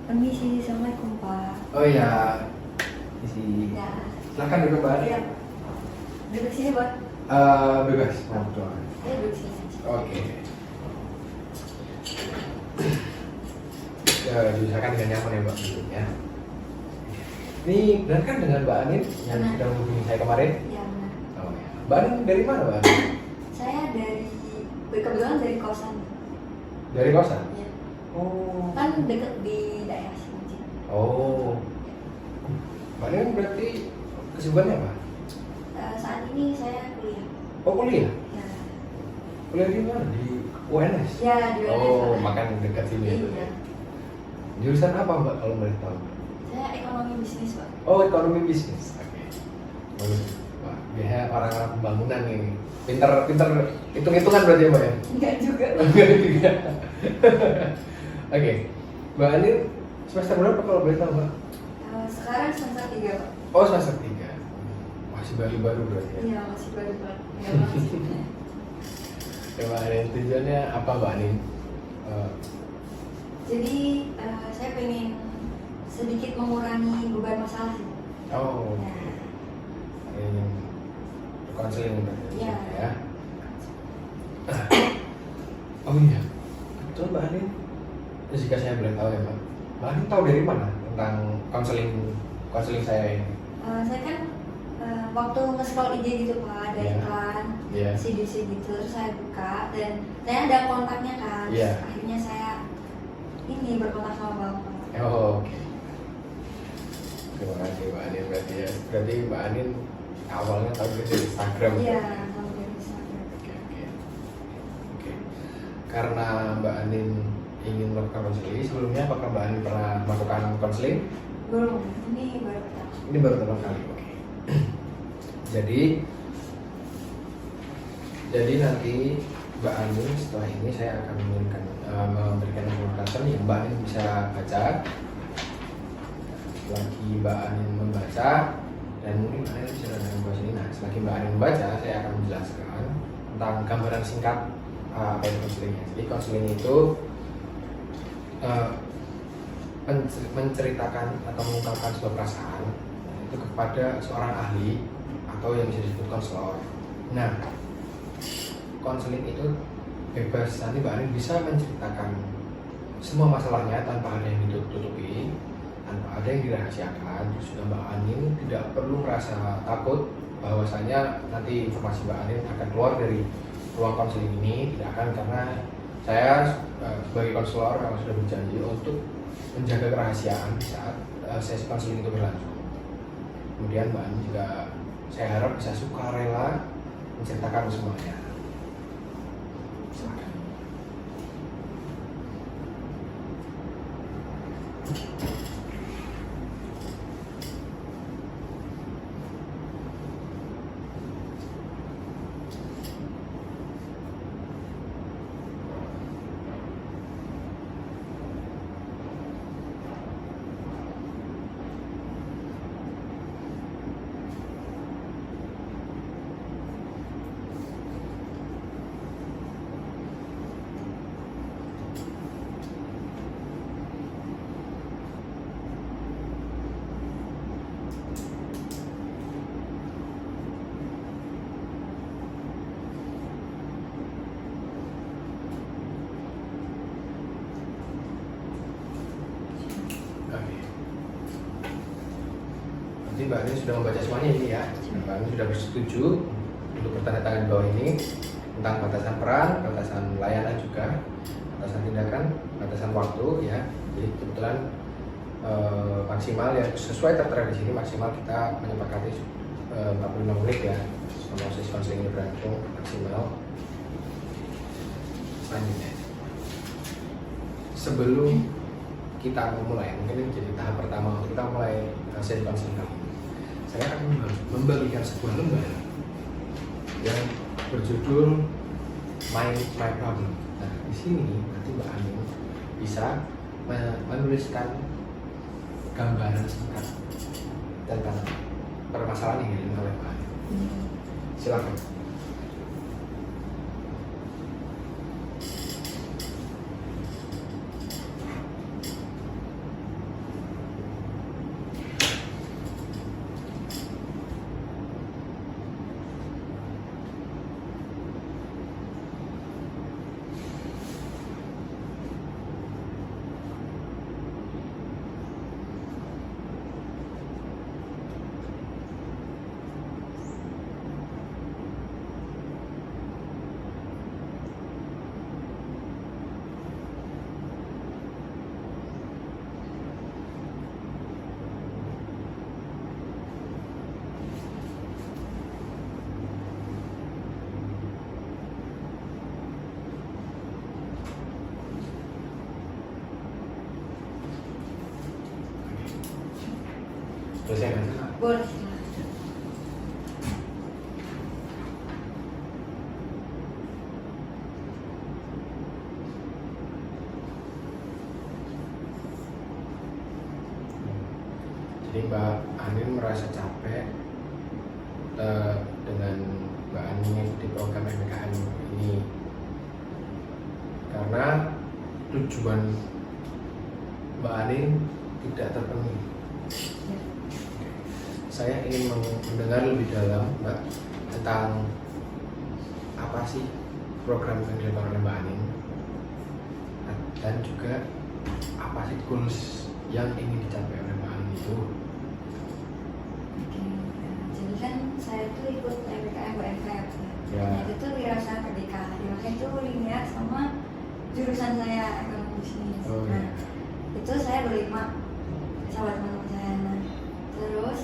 Permisi, Assalamualaikum Pak. Oh ya, isi. Ya. Silakan duduk Mbak. Iya. Duduk sini Pak. Bebas, ngobrol. Ya duduk sini aja. Oke. Ya, silakan dengan nyaman ya Mbak duduknya. Ini benar kan dengan Mbak Anin yang Benar. sudah menghubungi saya kemarin? Ya benar. Oh ya. Mbak Anin dari mana Mbak Anin? Saya kebetulan dari kosan. Dari kosan? Ya. Oh. Kan deket di daerah sini. Oh. Mbak Anin berarti kesibukannya apa? Saat ini saya kuliah. Oh kuliah? Ya. Kuliah di mana? Di UNS? Ya di Oh, Pak. makan dekat sini ya. Iya. Jurusan apa Mbak kalau boleh tahu? Saya ekonomi bisnis Pak. Oh, ekonomi bisnis. Oke. Bagus. Wah, dia orang-orang pembangunan ini. Pinter hitung-hitungan berarti ya, Mbak ya? Enggak juga. Enggak juga. Oke. Mbak Anin semester berapa kalau boleh tahu, Mbak? Sekarang semester 3 Pak. Oh, semester 3. Masih baru-baru berarti ya. Iya masih baru Pak. Ya masih. Ya, Mbak Anin, tujuannya apa, Mbak Anin? Jadi saya pengen sedikit mengurangi beban masalah sih. Oh, oke. Ya. Ingin konseling berarti Iya. ya. Oh iya. Betul Mbak Anin. Jika saya boleh tahu ya Mbak. Mbak Anin tahu dari mana tentang konseling saya ini? Saya kan waktu nge-scroll IG gitu Pak, ada Iya. iklan Iya. CDC gitu, terus saya buka dan saya ada kontaknya kan. Iya. Akhirnya saya ini berkontak sama Bapak. Oh, oke. Terima kasih Mbak Anin berarti ya. Berarti Mbak Anin awalnya tahu dari Instagram. Iya, tahu dari Instagram. Oke. Oke. Karena Mbak Anin ingin melakukan konseling, sebelumnya apakah Mbak Anin pernah melakukan konseling? Belum, ini baru pertama. Ini baru pertama kali. Oke. Jadi nanti Mbak Anin setelah ini saya akan memberikan informasi yang Mbak Anin bisa baca. Selagi Mbak Anin membaca dan mungkin Mbak Anin bisa dengan bahasa ini. Nah, selagi Mbak Anin membaca, saya akan menjelaskan tentang gambaran singkat apa itu konseling. Jadi konseling itu menceritakan atau mengungkapkan sebuah perasaan itu kepada seorang ahli atau yang bisa disebut konselor. Nah, konseling itu bebas, nanti Mbak Anin bisa menceritakan semua masalahnya tanpa ada yang ditutupi, tanpa ada yang dirahasiakan. Terus juga Mbak Anin tidak perlu merasa takut bahwasanya nanti informasi Mbak Anin akan keluar dari ruang konseling ini. Tidak akan, karena saya sebagai konselor memang sudah berjanji untuk menjaga kerahasiaan di saat sesi konseling itu berlangsung. Kemudian Mbak Anin juga saya harap bisa sukarela menceritakan semuanya. Silakan. Oke. Nanti Mbak Anin sudah membaca semuanya ini ya. Mbak Anin sudah bersetuju untuk bertanda tangan di bawah ini tentang batasan peran, batasan layanan juga, batasan tindakan, batasan waktu ya. Jadi kebetulan maksimal ya sesuai tertera di sini, maksimal kita menyepakati 45 menit ya selama sesi konseling ini berlangsung maksimal. Selanjutnya, sebelum kita memulai, mungkin ini jadi tahap pertama untuk kita mulai sesi konseling kali ini, saya akan membagikan sebuah lembar yang berjudul My Problem. Nah, di sini nanti Mbak Anin bisa menuliskan gambaran singkat tentang permasalahan yang dialami oleh Mbak Anin. Silakan. Dosen aja. Boleh. Jadi Mbak Anin merasa capek dengan Mbak Anin di program MBKM ini karena tujuan Mbak Anin tidak terpenuhi. Saya ingin mendengar lebih dalam Mbak tentang apa sih program yang dilakukan oleh Mbak Anin dan juga apa sih goals yang ingin dicapai oleh Mbak Anin itu. Oke, jadi kan saya tuh ikut MBKM UMKM Ya. Nah, itu tuh Wirausaha Merdeka. Dimana itu linear sama jurusan saya ekonomi bisnis. Oh, Nah, ya. itu saya berlima sama teman-teman saya. Nah, terus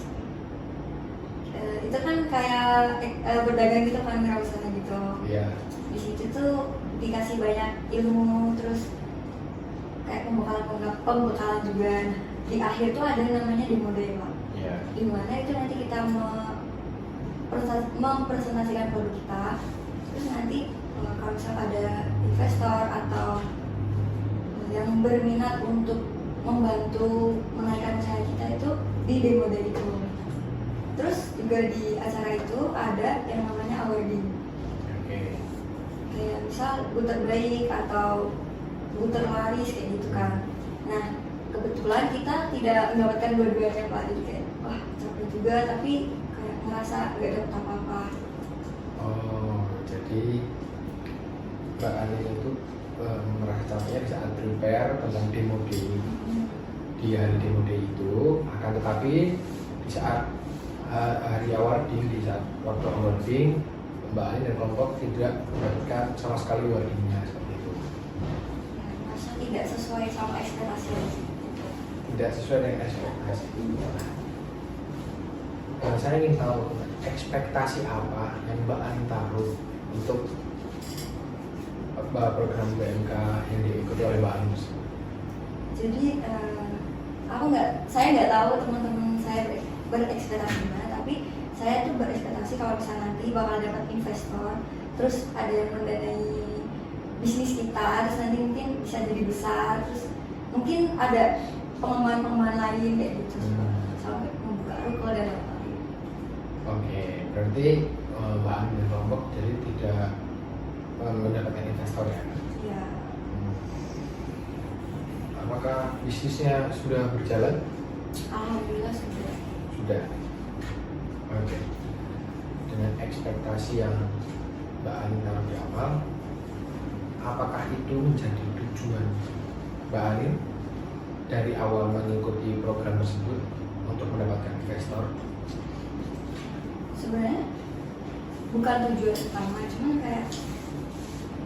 itu kan kayak berdagang gitu kan, wirausaha gitu. Iya. Di situ tuh dikasih banyak ilmu, terus kayak pembekalan juga. Nah, di akhir tuh ada namanya demo day, Pak. Iya. Di mana itu nanti kita mempresentasikan produk kita, terus nanti kalau misal ada investor atau yang berminat untuk membantu menaikkan usaha kita itu di demo day itu. Terus juga di acara itu ada yang namanya awarding, Oke. kayak misal buter break atau buter laris kayak gitu kan. Nah, kebetulan kita tidak mendapatkan dua-duanya, Pak. Jadi kayak wah capek juga, tapi kayak ngerasa gak dapet apa-apa. Oh, jadi Mbak Anin itu merasa capeknya di saat prepare tentang demo day. Di hari demo day itu akan tetapi di saat hari awarding, di saat waktu awarding Mbak Anin dan kelompok tidak mendapatkan sama sekali awardingnya seperti itu. Ya, merasa tidak sesuai sama ekspektasi. Tidak sesuai dengan ekspektasi. Nah, saya ingin tahu ekspektasi apa yang Mbak Anin taruh untuk program BMK yang diikuti oleh Mbak Anin. Jadi saya nggak tahu teman-teman saya berekspektasi gimana, tapi saya tuh berekspektasi kalau misalnya nanti bakal dapat investor, terus ada yang mendanai bisnis kita, terus nanti mungkin bisa jadi besar, terus mungkin ada pengembangan lain kayak gitu, sampai membuka ruko dan lain-lain. Oke, berarti Mbak Anin dan kelompok jadi tidak mendapatkan investor ya? Ya, Apakah bisnisnya sudah berjalan? alhamdulillah sudah. Sudah. Oke. Dengan ekspektasi yang Mbak Anin taruh di awal, apakah itu menjadi tujuan Mbak Anin dari awal mengikuti program tersebut untuk mendapatkan investor? Sebenarnya bukan tujuan utama, cuman kayak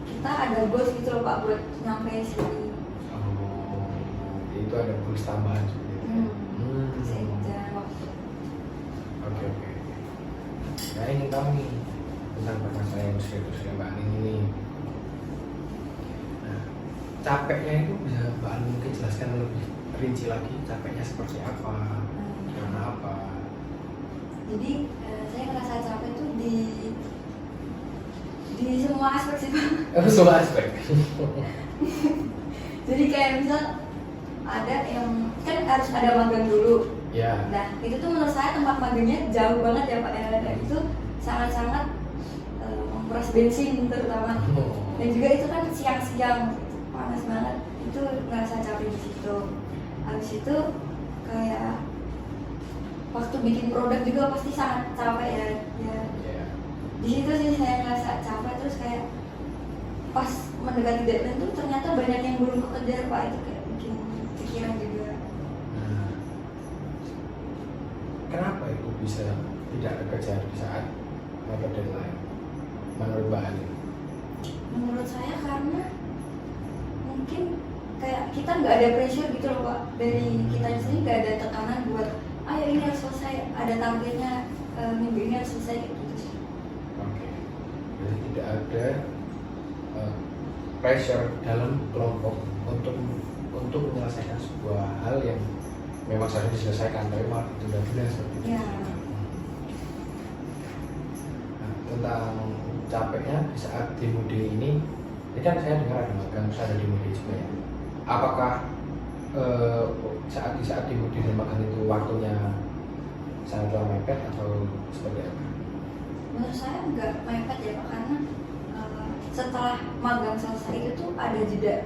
kita ada goals gitu loh, Pak, buat nyampe sini. Oh, itu ada goals tambahan seperti itu. Seiring jalan waktu. Oke. Saya ingin tahu nih tentang permasalahan yang serius Mbak Anin ini. Nah, capeknya itu bisa Mbak Anin mungkin jelaskan lebih rinci lagi, capeknya seperti apa, karena apa? Jadi saya ngerasa capek tuh di semua aspek sih, Pak. Semua aspek. Jadi kayak misal ada yang kan harus ada magang dulu. Ya. Nah, itu tuh menurut saya tempat magangnya jauh banget ya, Pak. Dan itu sangat-sangat memeras bensin terutama. Dan juga itu kan siang-siang, panas banget. Itu ngerasa capek di situ. Habis itu kayak waktu bikin produk juga pasti sangat capek ya. Ya. Di situ sih saya ngerasa capek, terus kayak pas mendekati deadline tuh ternyata banyak yang belum kekejar, Pak. Itu kayak bikin pikiran juga. Nah, kenapa itu bisa tidak kekejar di saat mepet deadline? Menurut Mbak Anin? Menurut saya karena mungkin kayak kita nggak ada pressure gitu loh, Pak, dari kita sendiri, nggak ada tekanan buat ayo ini harus selesai, ada targetnya minggu ini harus selesai kayak gitu sih. Oke. Jadi tidak ada pressure dalam kelompok untuk menyelesaikan sebuah hal yang memang seharusnya diselesaikan, tapi malah ditunda-tunda seperti itu. Ya. Nah, tentang capeknya di saat demo day ini kan saya dengar ada magang, terus ada demo day juga ya. Apakah di saat demo day dan magang itu waktunya sangatlah mepet atau seperti apa? Menurut saya nggak mepet ya Pak, karena setelah magang selesai itu tuh ada jeda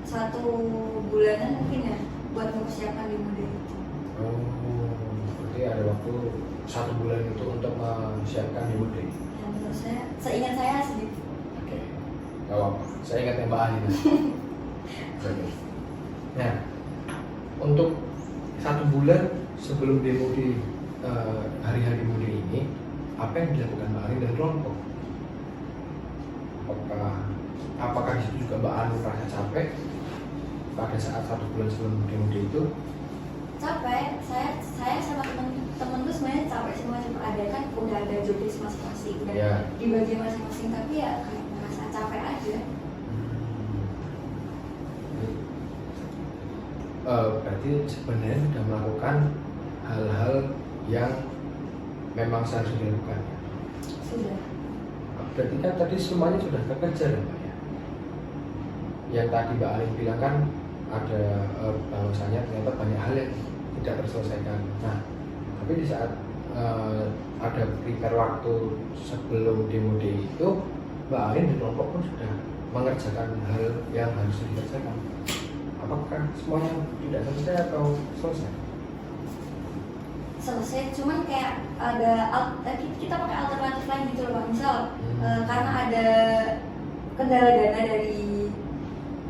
1 bulanan mungkin ya buat mempersiapkan demo day itu. Oh, berarti ada waktu 1 bulan itu untuk mempersiapkan demo day. Ya, menurut saya, seingat saya segitu. Oke, nggak apa-apa. Saya ingat Mbak Ali. Oke. Nah, untuk 1 bulan sebelum demo day, hari-hari demo day ini, apa yang dilakukan Mbak Ali dan kelompok? Apakah di situ juga Mbak Ali merasa capek pada saat 1 bulan sebelum demo day itu? Capek, saya sama temen-temen tuh sebenarnya capek semua, cuma ada kan udah ada job desk masing-masing, udah Ya. dibagi masing-masing, tapi ya kayak merasa capek aja. Berarti sebenarnya sudah melakukan hal-hal yang memang seharusnya dilakukan. Sudah. Berarti kan tadi semuanya sudah terkejar ya Mbak ya. Yang tadi Mbak Alim bilang kan ada bahwasanya ternyata banyak hal yang tidak terselesaikan. Nah, tapi di saat ada prepare waktu sebelum demo day itu, Mbak Alim dan kelompok pun sudah mengerjakan hal yang harus dikerjakan. Apakah semuanya tidak selesai atau selesai? Selesai, cuman kayak ada kita pakai alternatif lain gitu loh Pak. Misal karena ada kendala dana dari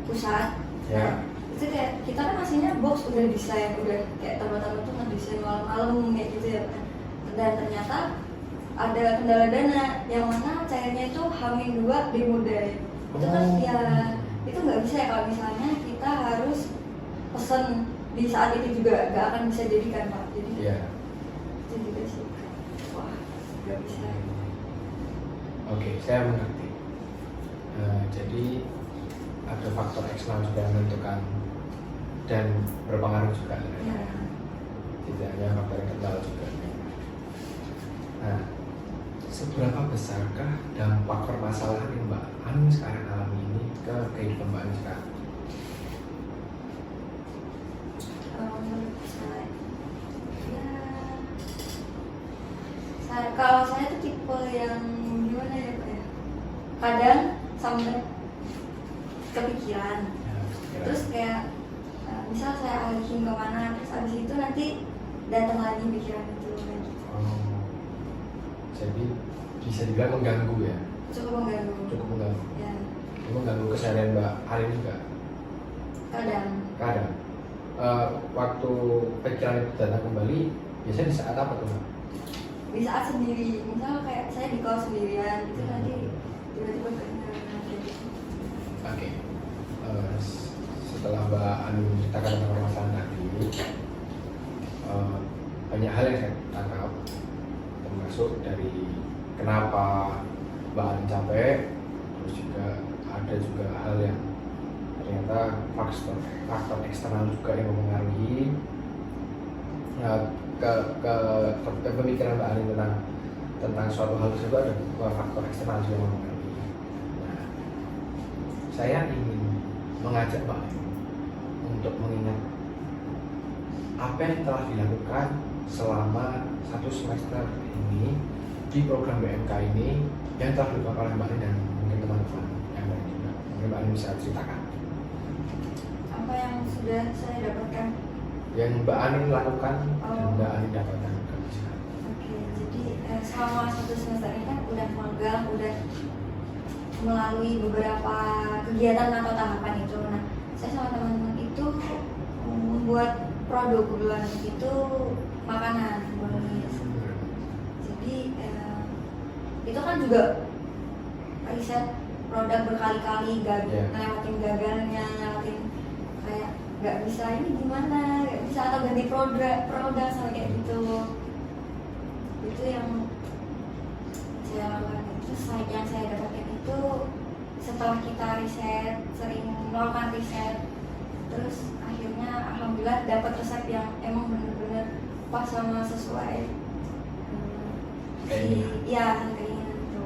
pusat, Ya. itu kayak kita kan aslinya box udah desain, udah kayak teman-teman tuh ngedesain malam-malam kayak gitu ya Pak. Dan ternyata ada kendala dana yang mana cairnya itu H-2 demo day. Itu kan ya itu nggak bisa ya kalau misalnya kita harus pesen di saat itu juga nggak akan bisa jadikan Pak. Jadi Ya. itu juga sih, wah nggak bisa. Oke, saya mengerti. Jadi ada faktor eksternal juga yang menentukan dan berpengaruh juga. Ya. Tidak hanya faktor internal juga. Nah, seberapa besarkah dampak permasalahan yang Mbak Ani sekarang alami ini ke kehidupan Mbak Ani sekarang? Menurut saya, kalau saya tuh tipe yang gimana ya Pak ya, kadang sampai kepikiran, terus kayak misal saya alihin kemana, terus abis itu nanti datang lagi pikiran itu kayak gitu. Oh, jadi bisa dibilang mengganggu ya? Cukup mengganggu. Cukup mengganggu. Ya, Itu mengganggu keseharian Mbak Ani juga? kadang. Kadang. Waktu pikiran itu datang kembali, biasanya di saat apa tuh Mbak? Di saat sendiri, misal kayak saya di kos sendirian, itu nanti tiba-tiba keingetan kayak gitu. Oke. Setelah Mbak Anu menceritakan tentang permasalahan tadi, banyak hal yang saya tangkap, termasuk dari kenapa Mbak Anu capek, terus juga ada juga hal yang ternyata faktor eksternal juga yang mempengaruhi ke pemikiran Mbak Anu tentang suatu hal tersebut. Ada faktor eksternal juga yang mempengaruhi. Nah, saya ingin mengajak Mbak Anu untuk mengingat apa yang telah dilakukan selama 1 semester ini di program BMK ini yang telah dilakukan oleh Mbak Anu dan mungkin teman-teman yang lain juga. Mungkin Mbak Anu bisa ceritakan Apa yang sudah saya dapatkan? yang Mbak Anu lakukan dan Mbak Anu dapatkan ke sekarang. Oke, jadi selama 1 semester ini kan udah magang, udah melalui beberapa kegiatan atau tahapan itu. Nah, saya sama teman-teman itu membuat produk kebetulan itu makanan bolognese. Jadi itu kan juga riset produk berkali-kali, ngelewatin gagalnya, ngelewatin kayak nggak bisa ini gimana, nggak bisa atau ganti produk sampai kayak gitu. Itu yang saya lakukan. Terus yang saya dapatkan itu setelah kita riset, sering melakukan riset, terus akhirnya alhamdulillah dapat resep yang emang bener-bener pas sama sesuai keinginan itu.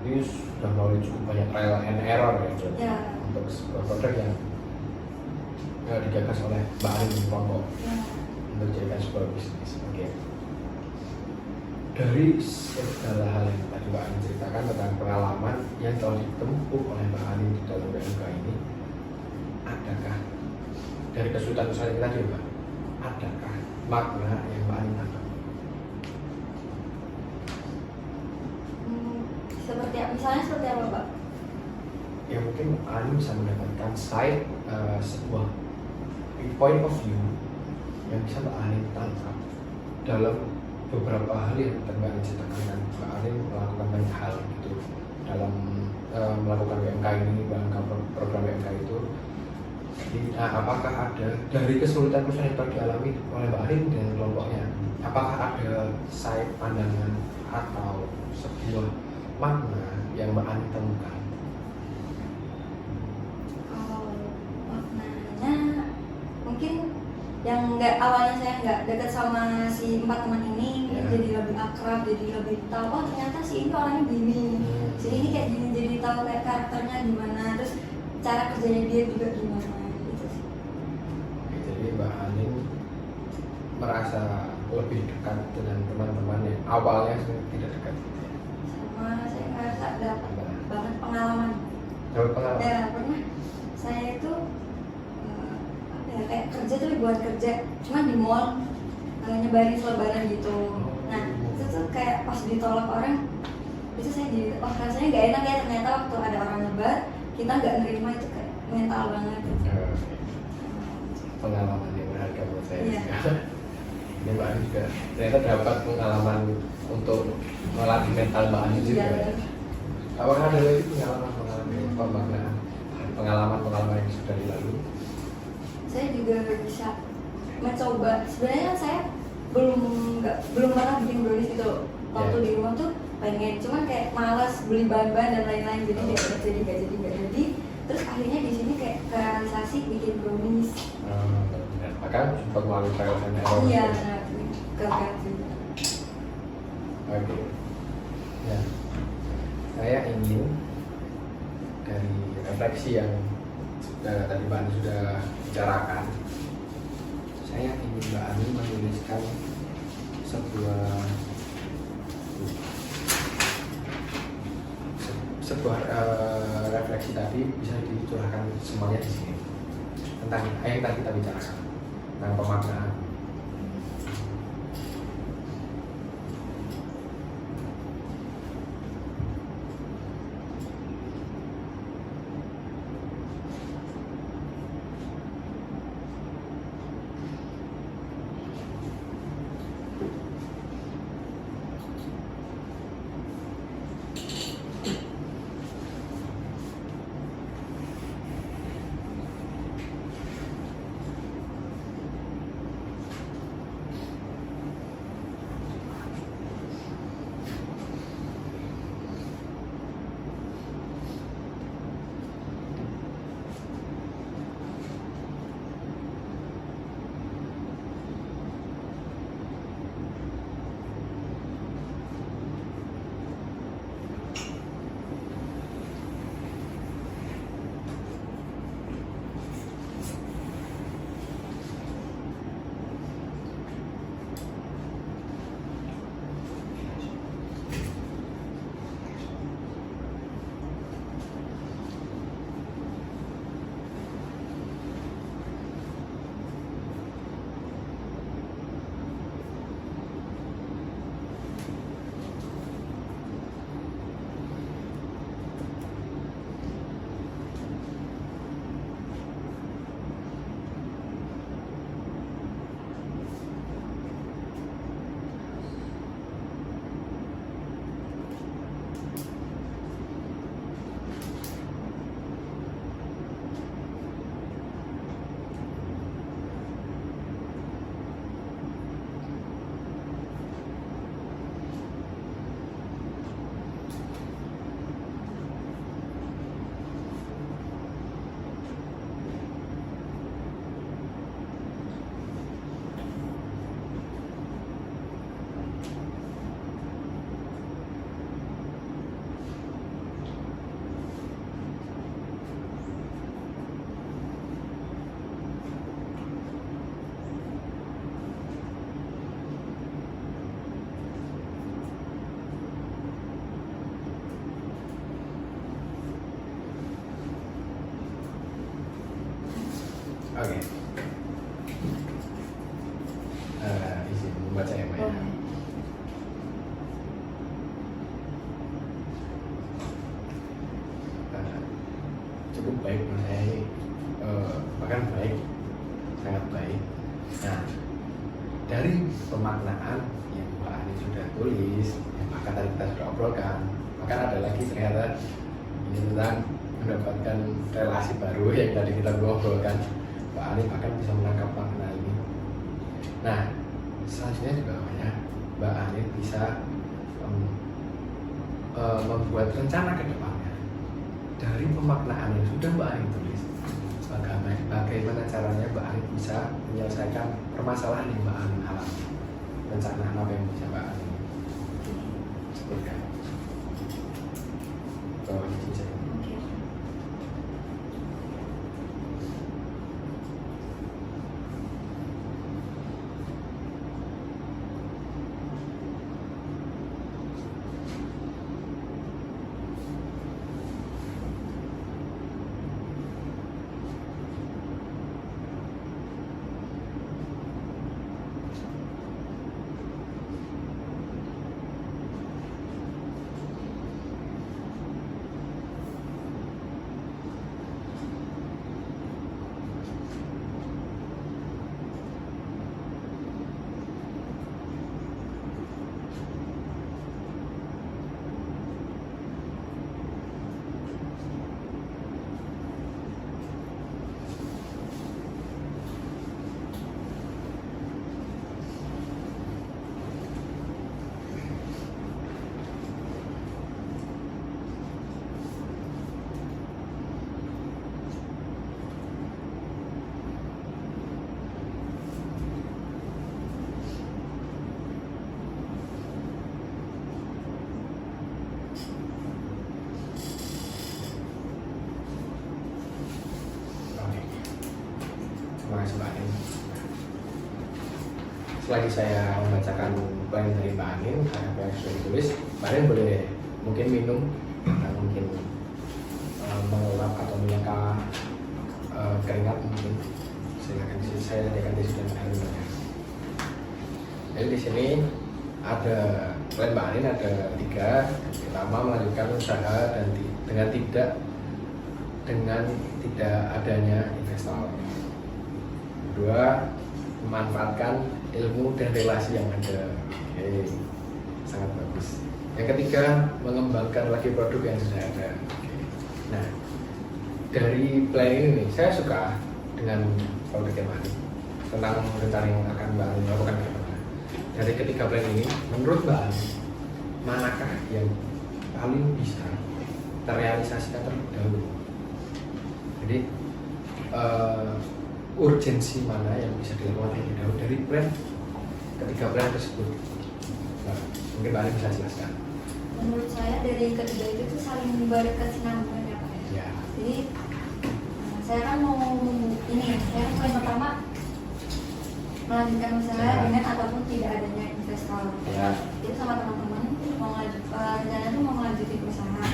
Jadi sudah melalui cukup banyak trial and error ya, Ya. untuk sebuah produk yang digagas oleh Mbak Arin dan kelompok Ya. untuk dijadikan sebuah bisnis. Oke. Dari segala hal yang tadi Mbak Arin ceritakan tentang pengalaman yang telah ditempuh oleh Mbak Arin di dalam BMK ini, adakah dari kesulitan-kesulitan kita juga, adakah makna yang Mbak Arin tangkap? Misalnya seperti apa, Pak? Ya mungkin Mbak Arin bisa mendapatkan sebuah point of view yang bisa Mbak Arin tangkap dalam beberapa hal yang Mbak Arin ceritakan. Mbak Arin melakukan banyak hal gitu dalam melakukan BMK ini, melakukan program BMK itu. Jadi apakah ada dari kesulitan-kesulitan yang telah dialami oleh Mbak Arin dan kelompoknya, apakah ada side pandangan atau sebuah makna yang Mbak Arin temukan? Maknanya mungkin yang awalnya saya nggak dekat sama si 4 teman ini, Ya. jadi lebih akrab, jadi lebih tahu, oh ternyata si ini orangnya gini, si ini kayak gini, jadi tahu kayak karakternya gimana, terus cara kerjanya dia juga gimana gitu sih. Jadi Mbak Arin merasa lebih dekat dengan teman-teman yang awalnya tidak dekat. Sama saya ngerasa dapat banget pengalaman. Dapat pengalaman? Ya pernah saya itu apa ya, kayak kerja tuh buat kerja, cuma di mall nyebarin selebaran gitu. Nah itu tuh kayak pas ditolak orang, itu saya jadi rasanya nggak enak ya, ternyata waktu ada orang nyebar kita nggak nerima, itu kayak mental banget. Pengalaman yang berharga menurut saya. Iya. Ini Mbak Arin juga ternyata dapat pengalaman untuk melatih mental Mbak Arin juga. Iya. Apakah ada lagi pengalaman yang sudah dilalui? Saya juga bisa mencoba. Sebenarnya kan saya belum pernah bikin brownies gitu loh. Waktu di rumah tuh pengen, cuman kayak malas beli bahan-bahan dan lain-lain, jadi nggak jadi. Terus akhirnya di sini kayak realisasi bikin brownies. Bahkan sempat melalui trial and error. Iya, gagal juga. Oke. Ya, saya ingin dari refleksi yang tadi Mbak Ani sudah bicarakan, saya ingin Mbak Ani menuliskan sebuah refleksi tadi, bisa dicurahkan semuanya di sini tentang yang tadi kita bicarakan tentang pemaknaan. Oke. Izin membaca ya, Mbak. Ya. Boleh. Cukup baik menurut saya ini, bahkan baik, sangat baik. Nah, dari pemaknaan yang Mbak Ani sudah tulis, yang bahkan tadi kita sudah obrolkan, bahkan ada lagi ternyata ini tentang mendapatkan relasi baru yang tadi kita obrolkan. Mbak Ani bahkan bisa menangkap makna ini. Nah, selanjutnya juga banyak Mbak Ani bisa membuat rencana ke depannya dari pemaknaan yang sudah Mbak Ani tulis. Bagaimana caranya Mbak Ani bisa menyelesaikan permasalahan yang Mbak Ani alami, rencana apa yang bisa Mbak Ani sebutkan. Oke. Terima kasih Mbak Anin. Selagi saya membacakan poin dari Mbak Anin, apa yang sudah ditulis, Mbak Anin boleh mungkin minum, atau mungkin mengelap atau menyeka keringat mungkin. Silakan, saya sediakan tisu dan air minumnya. Jadi di sini ada poin Mbak Anin ada 3. Pertama, melanjutkan usaha dan dengan tidak adanya investor. Kedua, memanfaatkan ilmu dan relasi yang ada. Oke, sangat bagus. Yang ketiga, mengembangkan lagi produk yang sudah ada. Oke. Nah, dari plan ini nih, saya suka dengan produk yang mana tentang rencana yang akan Mbak Ani lakukan ke depan. Dari ketiga plan ini, menurut Mbak Ani, manakah yang paling bisa terrealisasikan terlebih dahulu? Jadi urgensi mana yang bisa dilakukan terlebih dahulu dari plan ketiga plan tersebut? Nah, mungkin Mbak Ani bisa jelaskan. Menurut saya dari ketiga itu tuh saling berkesinambungan ya Pak ya. Ya. Jadi saya kan mau ini ya, saya kan poin pertama melanjutkan usaha Ya. dengan ataupun tidak adanya investor. Ya. Itu sama teman-teman mau rencana itu mau melanjutkan usaha.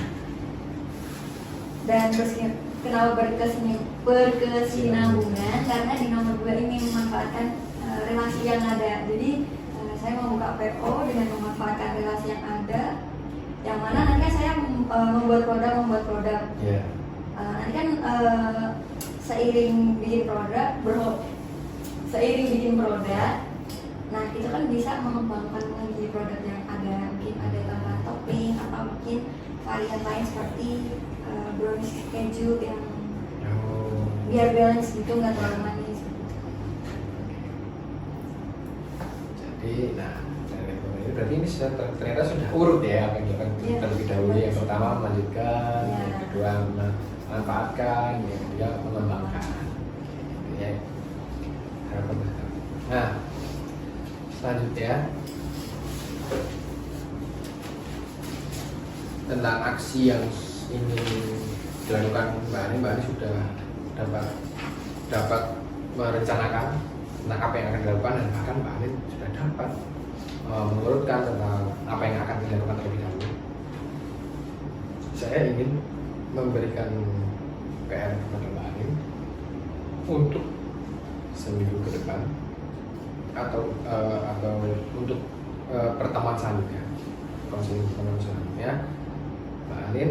Dan terus kenapa berkesinambungan karena di nomor 2 ini memanfaatkan relasi yang ada. Jadi saya mau buka PO dengan memanfaatkan relasi yang ada, yang mana nanti kan saya membuat produk. Ya. Nanti kan seiring bikin produk, nah itu kan bisa mengembangkan lagi produk yang ada, mungkin ada tambahan topping atau mungkin varian lain seperti brownies keju yang biar balance gitu, nggak terlalu manis. Jadi, nah, ini berarti ini ternyata sudah urut ya apa yang dilakukan terlebih dahulu. Yang pertama melanjutkan, yang kedua memanfaatkan, yang ketiga mengembangkan. Ya, harapan besar. Nah, selanjutnya tentang aksi yang ini dilakukan Mbak Ani sudah dapat merencanakan tentang apa yang akan dilakukan, dan bahkan Mbak Ani sudah dapat mengurutkan tentang apa yang akan dilakukan terlebih dahulu. Saya ingin memberikan PR kepada Mbak Ani untuk seminggu ke depan atau untuk pertemuan selanjutnya, konseling pertemuan selanjutnya, Mbak Anin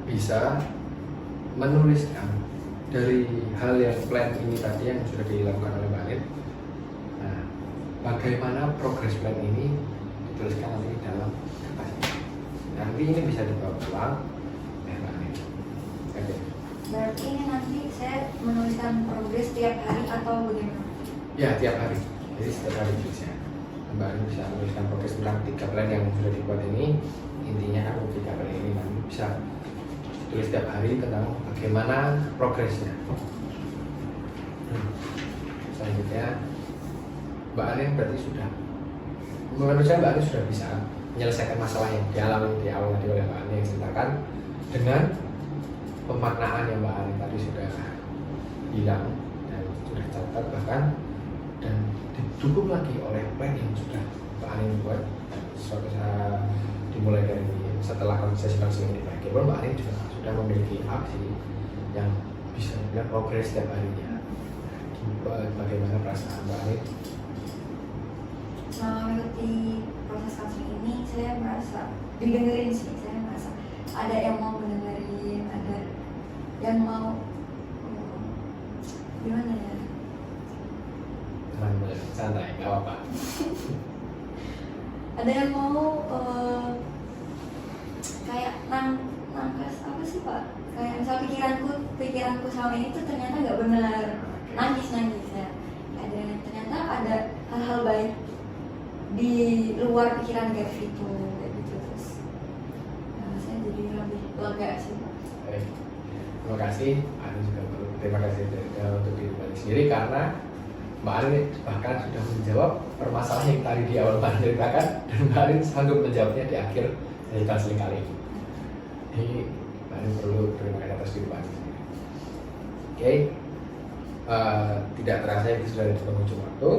bisa menuliskan dari hal yang plan ini tadi yang sudah dilakukan oleh Mbak Anin. Nah, bagaimana progres plan ini dituliskan nanti dalam kertas. Nanti ini bisa dibawa pulang, Mbak Anin. Oke. Berarti ini nanti saya menuliskan progres tiap hari atau bagaimana? Ya, tiap hari. Jadi setiap hari tulisnya. Mbak Anin bisa menuliskan progres tentang 3 plan yang sudah dibuat ini. Intinya kan 3 plan ini nanti bisa tulis setiap hari tentang bagaimana progresnya. Selanjutnya Mbak Anin berarti sudah, menurut saya Mbak Anin sudah bisa menyelesaikan masalah yang dialami di awal tadi oleh Mbak Anin yang ceritakan dengan pemaknaan yang Mbak Anin tadi sudah bilang dan sudah catat bahkan, dan didukung lagi oleh plan yang sudah Mbak Anin buat. Suatu saat dimulai dari setelah konseling ini berakhir, Mbak Anin juga sudah memiliki aksi yang bisa dibilang progres setiap harinya. Bagaimana perasaan Mbak Anin? Mengikuti proses konseling ini saya merasa didengerin sih, saya merasa ada yang mau mendengarin, ada yang mau gimana ya? Teman-teman santai, nggak apa-apa. Ada yang mau kayak nangkas apa sih Pak? Kayak misal pikiranku selama ini tuh ternyata nggak benar, nangis ya. Ternyata ada hal-hal baik di luar pikiran Gavi itu, kayak gitu terus. Saya jadi lebih lega sih Pak. Terima kasih, Anin juga perlu terima kasih untuk diri Mbak Anin sendiri karena Mbak Anin bahkan sudah menjawab permasalahan yang tadi di awal Mbak Anin ceritakan, dan Mbak Anin sanggup menjawabnya di akhir dari konseling kali ini. Jadi Mbak Anin perlu terima kasih atas diri Mbak Anin sendiri. Oke, tidak terasa ini sudah di penghujung waktu.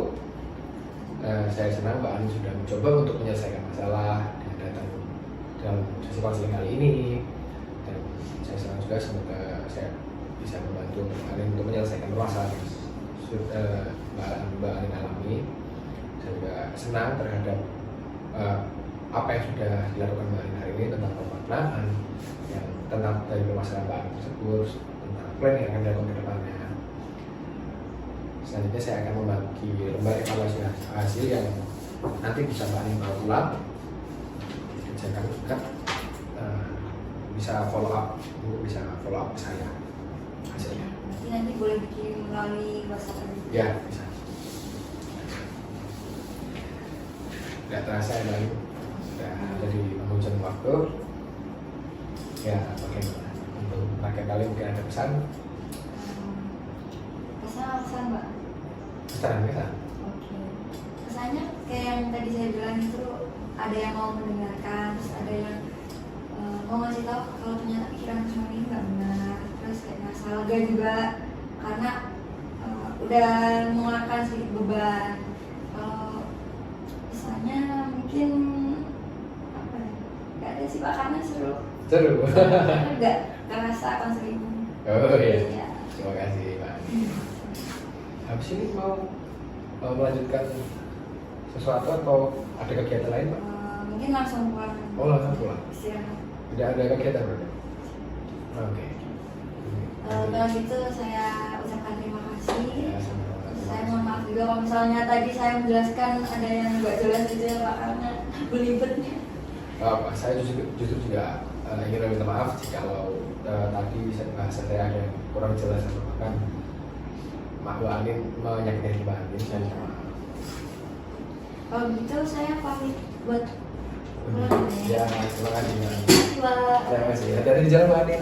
Saya senang Mbak Anin sudah mencoba untuk menyelesaikan masalah dengan datang dalam sesi konseling kali ini, dan saya senang juga semoga saya bisa membantu Mbak Anin untuk menyelesaikan masalah yang sudah Mbak Anin alami. Saya juga senang terhadap apa yang sudah dilakukan Mbak Anin hari ini tentang pemaknaan yang tentang dari permasalahan Mbak Anin tersebut, tentang plan yang akan dilakukan ke depannya. Selanjutnya saya akan membagi lembar evaluasi hasil yang nanti bisa Mbak Anin bawa pulang. Saya akan juga bisa follow up ke saya hasilnya. Nanti boleh bikin melalui WhatsApp aja. Ya, bisa. Tidak terasa ya Mbak Anin, sudah ada di penghujung waktu. Ya, bagaimana? Untuk akhir kali mungkin ada pesan? Pesan Mbak. Pesan. Oke. Pesannya kayak yang tadi saya bilang itu, ada yang mau mendengarkan, terus ada yang mau ngasih tahu kalau ternyata pikiran selama ini nggak benar, terus kayak ngerasa lega juga karena udah mengeluarkan sedikit beban. Kalau pesannya mungkin apa ya? Nggak ada sih Pak, karena seru. Nggak kerasa konseling. Oh iya. Ya. Terima kasih Mbak Anin. Habis ini mau melanjutkan sesuatu atau ada kegiatan lain Pak? Mungkin langsung pulang. Oh, langsung pulang. Istirahat. Tidak ada kegiatan berarti? Oke. Kalau gitu saya ucapkan terima kasih. Ya, sama-sama. Saya mohon maaf juga kalau misalnya tadi saya menjelaskan ada yang nggak jelas gitu ya Pak, karena belibet. Apa? Saya justru juga ingin meminta maaf jika tadi bahasa saya ada yang kurang jelas atau bahkan Mbak Anin menyakiti Mbak Anin. Saya minta maaf. Kalau gitu saya pamit buat pulang Ya, terima kasih. Pak. Terima kasih. Hati-hati di jalan Mbak Anin.